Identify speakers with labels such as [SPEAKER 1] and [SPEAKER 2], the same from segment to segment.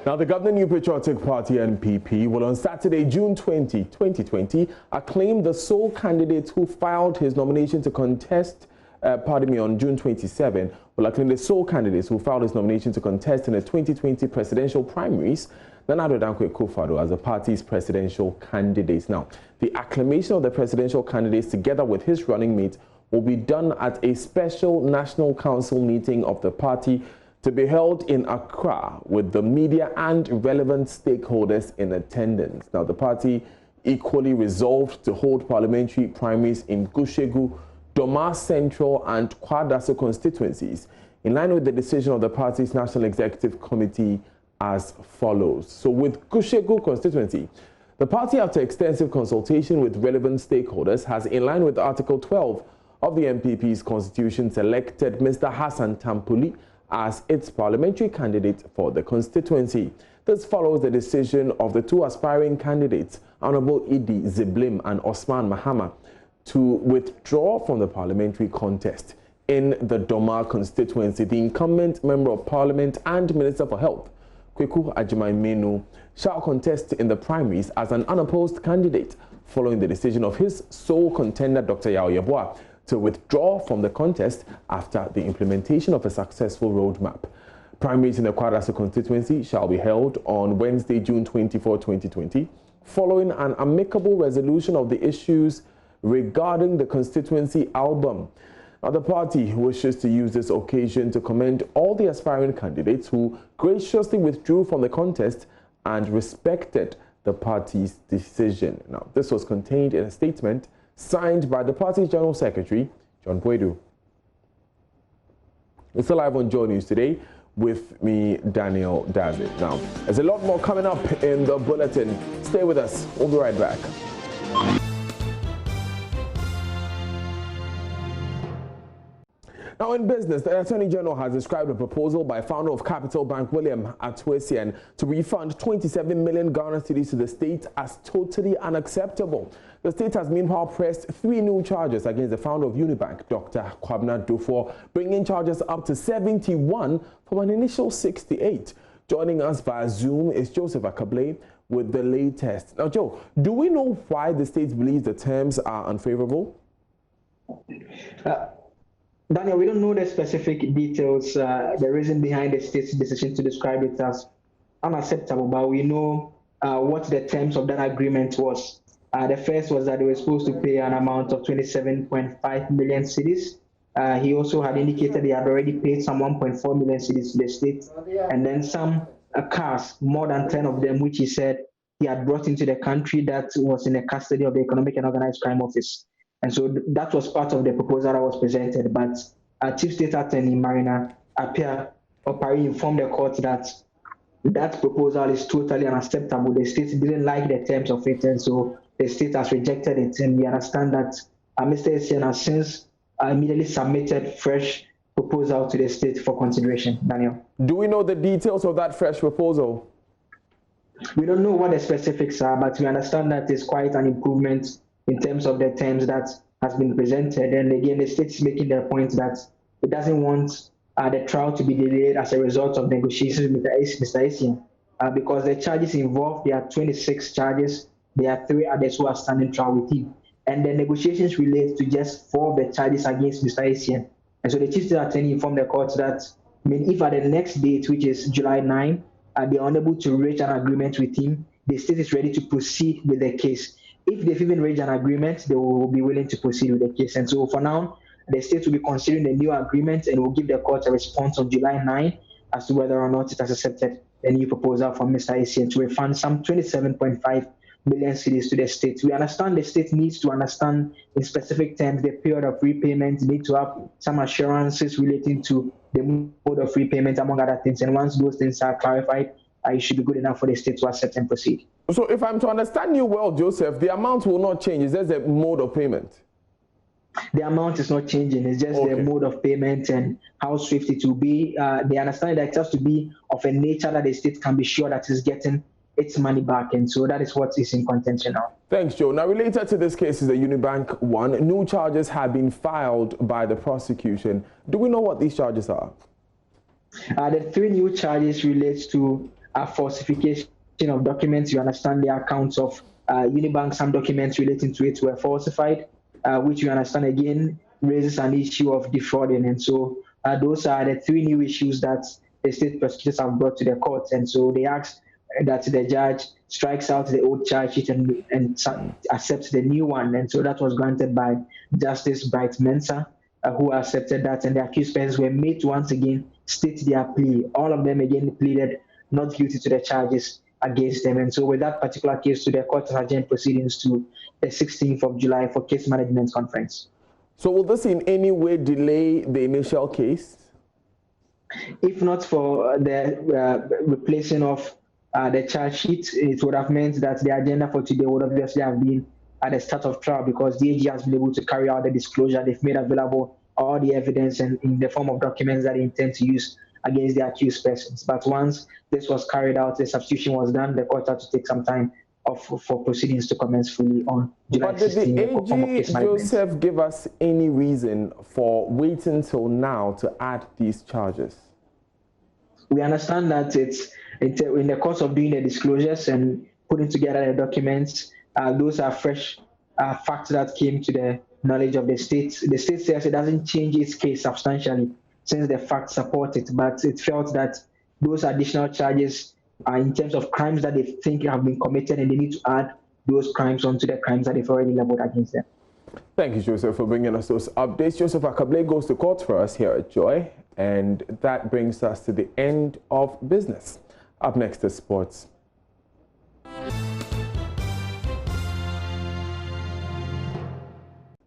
[SPEAKER 1] Now, the governing New Patriotic Party NPP will on Saturday, June 20, 2020, acclaim the sole candidate who filed his nomination to contest, on June 27, will acclaim the sole candidates who filed his nomination to contest in the 2020 presidential primaries, Nana Addo Dankwa Akufo-Addo, as the party's presidential candidates. Now, the acclamation of the presidential candidates together with his running mate will be done at a special National Council meeting of the party to be held in Accra with the media and relevant stakeholders in attendance. Now, the party equally resolved to hold parliamentary primaries in Gushegu, Doma Central and Kwadaso constituencies, in line with the decision of the party's National Executive Committee as follows. So with Gushegu constituency, the party, after extensive consultation with relevant stakeholders, has, in line with Article 12 of the NPP's constitution, selected Mr. Hassan Tampuli as its parliamentary candidate for the constituency. This follows the decision of the two aspiring candidates, Honorable Idi Ziblim and Osman Mahama, to withdraw from the parliamentary contest. In the Doma constituency, the incumbent Member of Parliament and Minister for Health, Kweku Ajimaimenu, shall contest in the primaries as an unopposed candidate, following the decision of his sole contender, Dr. Yao Yeboah, to withdraw from the contest after the implementation of a successful roadmap. Primaries in the Kwadaso constituency shall be held on Wednesday, June 24, 2020, following an amicable resolution of the issues regarding the constituency album. Now, the party wishes to use this occasion to commend all the aspiring candidates who graciously withdrew from the contest and respected the party's decision. Now, this was contained in a statement signed by the party's General Secretary, John Boydu. We're still live on JoyNews today with me, Daniel David. Now, there's a lot more coming up in the bulletin. Stay with us. We'll be right back. Now, in business, the Attorney General has described a proposal by founder of Capital Bank, William Atwesian, to refund 27 million Ghana cedis to the state as totally unacceptable. The state has meanwhile pressed 3 new charges against the founder of Unibank, Dr. Kwabena Dufo, bringing charges up to 71 from an initial 68. Joining us via Zoom is Joseph Akable with the latest. Now, Joe, do we know why the state believes the terms are unfavorable?
[SPEAKER 2] Daniel, we don't know the specific details, the reason behind the state's decision to describe it as unacceptable, but we know what the terms of that agreement was. The first was that they were supposed to pay an amount of 27.5 million cedis. He also had indicated they had already paid some 1.4 million cedis to the state, and then some cars, more than 10 of them, which he said he had brought into the country that was in the custody of the Economic and Organized Crime Office. And so that was part of the proposal that was presented. But Chief State Attorney Marina Opari informed the court that that proposal is totally unacceptable. The state didn't like the terms of it, and so the state has rejected it. And we understand that Mr. Essien has since immediately submitted fresh proposal to the state for consideration. Daniel.
[SPEAKER 1] Do we know the details of that fresh proposal?
[SPEAKER 2] We don't know what the specifics are, but we understand that it's quite an improvement in terms of the terms that has been presented. And again, the state is making the point that it doesn't want the trial to be delayed as a result of negotiations with Mr. Essien, because the charges involved, there are 26 charges. There are 3 others who are standing trial with him. And the negotiations relate to just 4 of the charges against Mr. Essien. And so the Chief State Attorney informed the court that, if at the next date, which is July 9, they are unable to reach an agreement with him, the state is ready to proceed with the case. If they've even reached an agreement, they will be willing to proceed with the case. And so for now, the state will be considering a new agreement and will give the court a response on July 9 as to whether or not it has accepted the new proposal from Mr. Essien to refund some 27.5 million cedis to the state. We understand the state needs to understand in specific terms the period of repayment, need to have some assurances relating to the mode of repayment, among other things. And once those things are clarified, it should be good enough for the state to accept and proceed.
[SPEAKER 1] So if I'm to understand you well, Joseph, the amount will not change. It's just the mode of payment.
[SPEAKER 2] The amount is not changing. It's just the mode of payment and how swift it will be. They understand that it has to be of a nature that the state can be sure that it's getting its money back. And so that is what is in contention now.
[SPEAKER 1] Thanks, Joe. Now, related to this case is the Unibank one. New charges have been filed by the prosecution. Do we know what these charges are?
[SPEAKER 2] The 3 new charges relate to falsification of documents. You understand the accounts of Unibank, some documents relating to it were falsified, which you understand again raises an issue of defrauding. And so those are the three new issues that the state prosecutors have brought to the court. And so they asked that the judge strikes out the old charge sheet and accepts the new one. And so that was granted by Justice Bright Mensah, who accepted that. And the accused persons were made to once again state their plea. All of them again pleaded not guilty to the charges against them. And so with that particular case, to the court has adjourned proceedings to the 16th of July for case management conference.
[SPEAKER 1] So will this in any way delay the initial case?
[SPEAKER 2] If not for the replacing of the charge sheet, it would have meant that the agenda for today would obviously have been at the start of trial, because the AG has been able to carry out the disclosure. They've made available all the evidence and in the form of documents that they intend to use against the accused persons. But once this was carried out, the substitution was done, the court had to take some time off for proceedings to commence fully on July 16th.
[SPEAKER 1] But did the AG, Joseph, give us any reason for waiting till now to add these charges?
[SPEAKER 2] We understand that it's in the course of doing the disclosures and putting together the documents, those are fresh facts that came to the knowledge of the state. The state says it doesn't change its case substantially since the facts support it, but it felt that those additional charges are in terms of crimes that they think have been committed, and they need to add those crimes onto the crimes that they've already leveled against them.
[SPEAKER 1] Thank you, Joseph, for bringing us those updates. Joseph Akable goes to court for us here at Joy, and that brings us to the end of business. Up next is sports.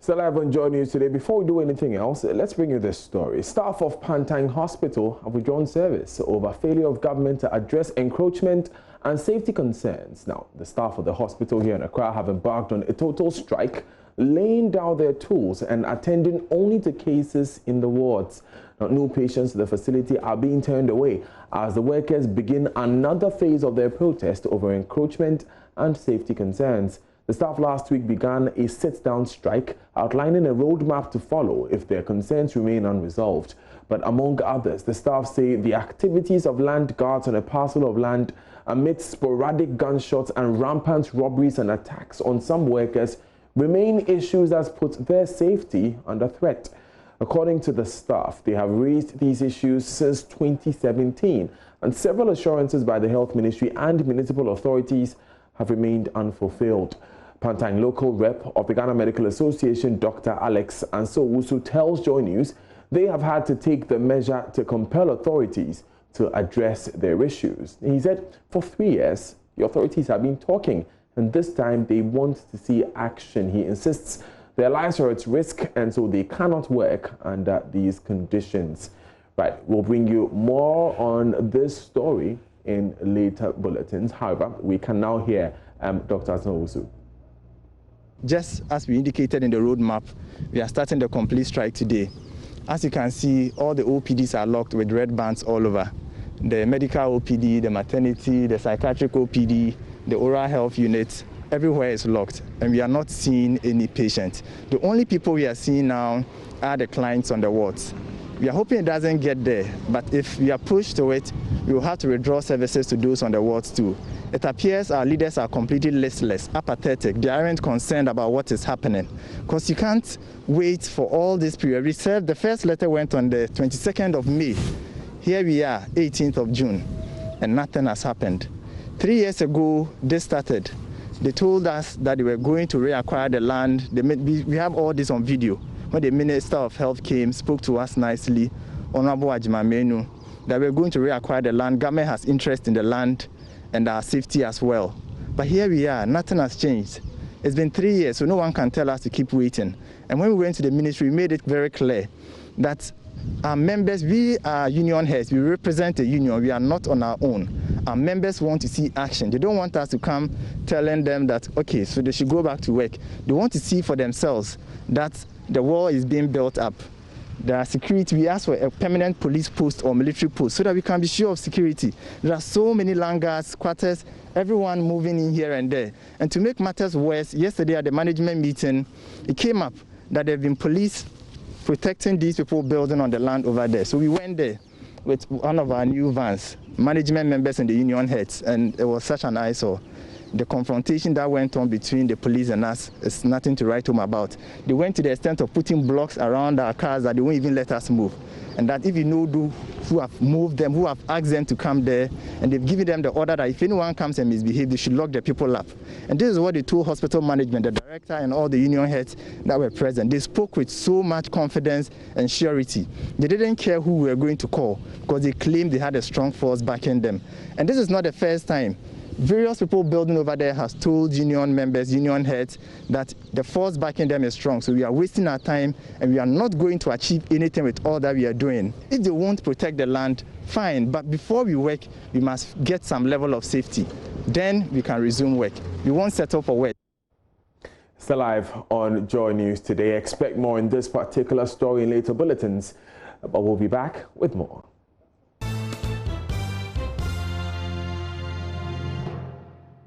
[SPEAKER 1] So live on JoyNews today. Before we do anything else, let's bring you this story. Staff of Pantang Hospital have withdrawn service over failure of government to address encroachment and safety concerns. Now, the staff of the hospital here in Accra have embarked on a total strike, laying down their tools and attending only to cases in the wards. Now, new patients to the facility are being turned away as the workers begin another phase of their protest over encroachment and safety concerns. The staff last week began a sit-down strike, outlining a roadmap to follow if their concerns remain unresolved. But among others, the staff say the activities of land guards on a parcel of land amidst sporadic gunshots and rampant robberies and attacks on some workers remain issues that put their safety under threat. According to the staff, they have raised these issues since 2017, and several assurances by the Health Ministry and municipal authorities have remained unfulfilled. Pantang local rep of the Ghana Medical Association, Dr. Alex Ansowusu, tells JoyNews they have had to take the measure to compel authorities to address their issues. He said for 3 years, the authorities have been talking, and this time they want to see action. He insists their lives are at risk, and so they cannot work under these conditions. Right, we'll bring you more on this story in later bulletins. However, we can now hear Dr. Ansowusu.
[SPEAKER 3] Just as we indicated in the roadmap, we are starting the complete strike today. As you can see, all the OPDs are locked with red bands all over. The medical OPD, the maternity, the psychiatric OPD, the oral health unit, everywhere is locked, and we are not seeing any patients. The only people we are seeing now are the clients on the wards. We are hoping it doesn't get there, but if we are pushed to it, we will have to withdraw services to those on the wards too. It appears our leaders are completely listless, apathetic. They aren't concerned about what is happening, because you can't wait for all this period. We said the first letter went on the 22nd of May. Here we are, 18th of June, and nothing has happened. 3 years ago, this started. They told us that they were going to reacquire the land. We have all this on video. When the Minister of Health came, spoke to us nicely, Honorable Ajimamenu, that we're going to reacquire the land. Government has interest in the land and our safety as well. But here we are, nothing has changed. It's been 3 years, so no one can tell us to keep waiting. And when we went to the ministry, we made it very clear that our members, we are union heads, we represent a union, we are not on our own. Our members want to see action. They don't want us to come telling them that, okay, so they should go back to work. They want to see for themselves that the wall is being built up. There are security. We ask for a permanent police post or military post so that we can be sure of security. There are so many land guards, quarters, everyone moving in here and there. And to make matters worse, yesterday at the management meeting, it came up that there have been police protecting these people building on the land over there. So we went there. with one of our new vans, management members and the union heads, and it was such an eyesore. The confrontation that went on between the police and us is nothing to write home about. They went to the extent of putting blocks around our cars that they won't even let us move. And that if you know who have moved them, who have asked them to come there, and they've given them the order that if anyone comes and misbehaves, they should lock the people up. And this is what they told hospital management, the director and all the union heads that were present. They spoke with so much confidence and surety. They didn't care who we were going to call because they claimed they had a strong force backing them. And this is not the first time. Various people building over there has told union members, union heads, that the force backing them is strong. So we are wasting our time and we are not going to achieve anything with all that we are doing. If they won't protect the land, fine. But before we work, we must get some level of safety. Then we can resume work. We won't settle for work.
[SPEAKER 1] Still live on Joy News today. Expect more in this particular story in later bulletins, but we'll be back with more.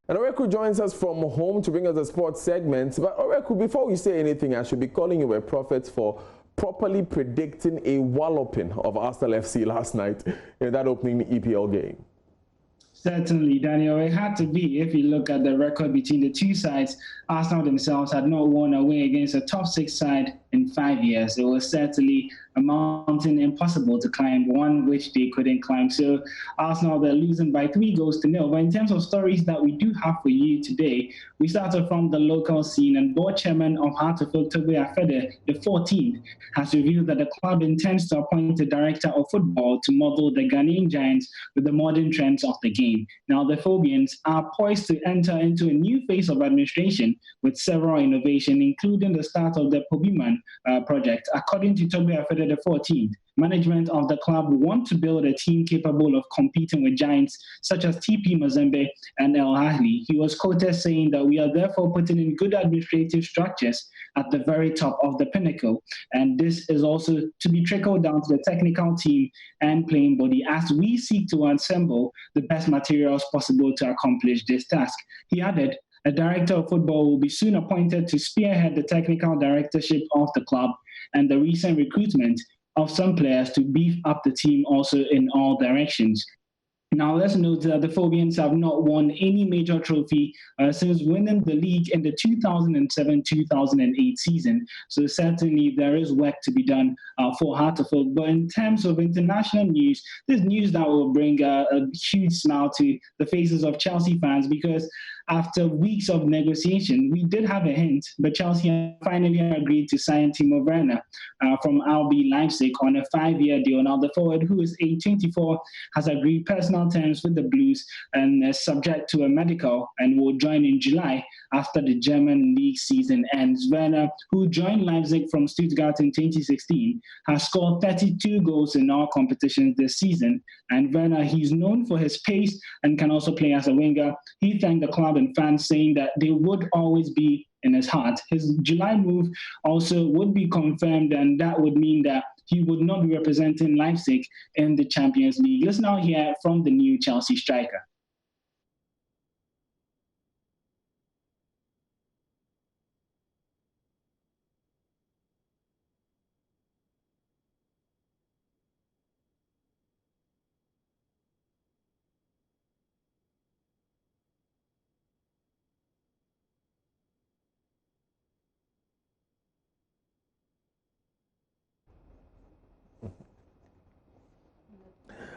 [SPEAKER 1] And Oreku joins us from home to bring us the sports segment. But Oreku, before we say anything, I should be calling you a prophet for properly predicting a walloping of Arsenal FC last night in that opening EPL game.
[SPEAKER 4] Certainly, Daniel. It had to be. If you look at the record between the two sides, Arsenal themselves had not won away against a top 6 side in 5 years. It was certainly a mountain impossible to climb, one which they couldn't climb. So Arsenal, they're losing by 3-0. But in terms of stories that we do have for you today, we started from the local scene, and board chairman of Hartlepool, Toby Afede, the 14th, has revealed that the club intends to appoint a director of football to model the Ghanaian Giants with the modern trends of the game. Now, the Phobians are poised to enter into a new phase of administration with several innovations, including the start of the Pobiman project. According to Toby Afede, the 14th, management of the club want to build a team capable of competing with giants such as TP Mazembe and El Ahly. He was quoted saying that we are therefore putting in good administrative structures at the very top of the pinnacle. And this is also to be trickled down to the technical team and playing body as we seek to assemble the best materials possible to accomplish this task. He added, a director of football will be soon appointed to spearhead the technical directorship of the club and the recent recruitment of some players to beef up the team also in all directions. Now, let's note that the Phobians have not won any major trophy since winning the league in the 2007-2008 season. So certainly there is work to be done for Hartlepool. But in terms of international news, this news that will bring a huge smile to the faces of Chelsea fans, because after weeks of negotiation, we did have a hint, but Chelsea finally agreed to sign Timo Werner from RB Leipzig on a 5-year deal. Now, the forward, who is age 24, has agreed personal terms with the Blues and is subject to a medical and will join in July after the German league season ends. Werner, who joined Leipzig from Stuttgart in 2016, has scored 32 goals in all competitions this season. And Werner, he's known for his pace and can also play as a winger. He thanked the club and fans, saying that they would always be in his heart. His July move also would be confirmed, and that would mean that he would not be representing Leipzig in the Champions League. Let's now hear from the new Chelsea striker.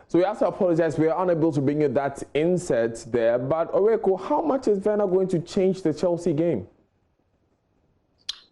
[SPEAKER 1] So we have to apologize. We are unable to bring you that insert there. But Oreko, how much is Werner going to change the Chelsea game?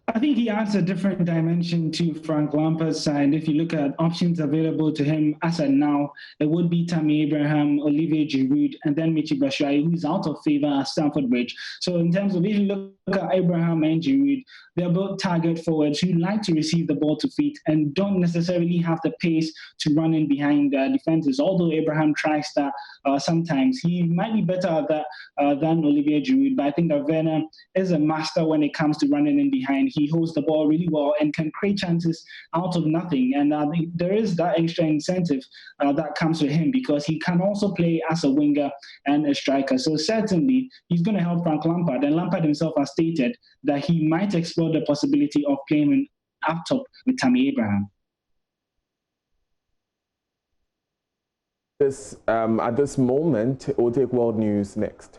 [SPEAKER 4] I think he adds a different dimension to Frank Lampard's side. If you look at options available to him as of now, it would be Tammy Abraham, Olivier Giroud, and then Michy Batshuayi, who is out of favour at Stamford Bridge. So in terms of, if you look at Abraham and Giroud, they're both target forwards who like to receive the ball to feet and don't necessarily have the pace to run in behind defenders. Although Abraham tries that sometimes, he might be better at that than Olivier Giroud. But I think that Werner is a master when it comes to running in behind. He holds the ball really well and can create chances out of nothing. And there is that extra incentive that comes with him because he can also play as a winger and a striker. So certainly he's going to help Frank Lampard. And Lampard himself has stated that he might explore the possibility of playing up top with Tammy Abraham.
[SPEAKER 1] At this moment, we'll take world news next.